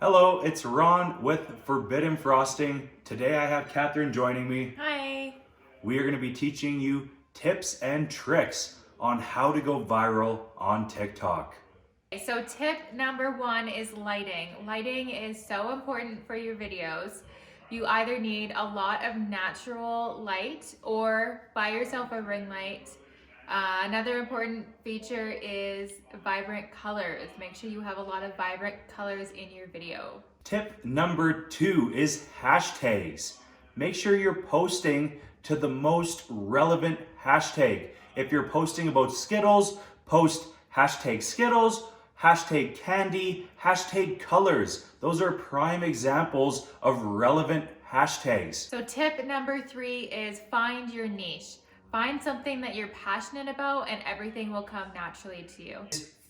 Hello, it's Ron with Forbiddenfrosting. Today I have Catherine joining me. Hi. We are going to be teaching you tips and tricks on how to go viral on TikTok. So tip number one is lighting. Lighting is so important for your videos. You either need a lot of natural light or buy yourself a ring light. Another important feature is vibrant colors. Make sure you have a lot of vibrant colors in your video. Tip number 2 is hashtags. Make sure you're posting to the most relevant hashtag. If you're posting about Skittles, post hashtag Skittles, hashtag candy, hashtag colors. Those are prime examples of relevant hashtags. So tip number 3 is find your niche. Find something that you're passionate about and everything will come naturally to you.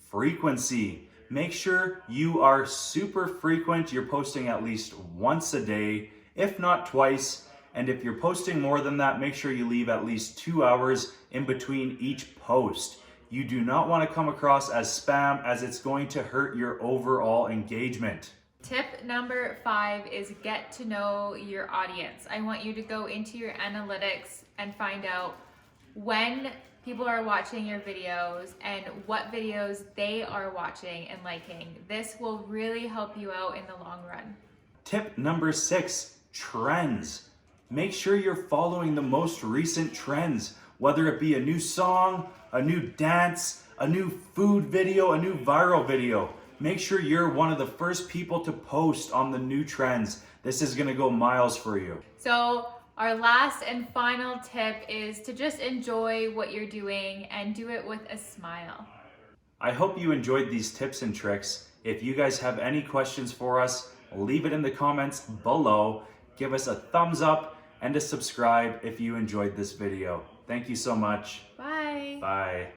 Frequency. Make sure you are super frequent. You're posting at least once a day, if not twice. And if you're posting more than that, make sure you leave at least 2 hours in between each post. You do not want to come across as spam, as it's going to hurt your overall engagement. Tip number 5 is get to know your audience. I want you to go into your analytics and find out when people are watching your videos and what videos they are watching and liking. This will really help you out in the long run. Tip number 6, trends. Make sure you're following the most recent trends, whether it be a new song, a new dance, a new food video, a new viral video. Make sure you're one of the first people to post on the new trends. This is gonna go miles for you. So our last and final tip is to just enjoy what you're doing and do it with a smile. I hope you enjoyed these tips and tricks. If you guys have any questions for us, leave it in the comments below. Give us a thumbs up and a subscribe if you enjoyed this video. Thank you so much. Bye. Bye.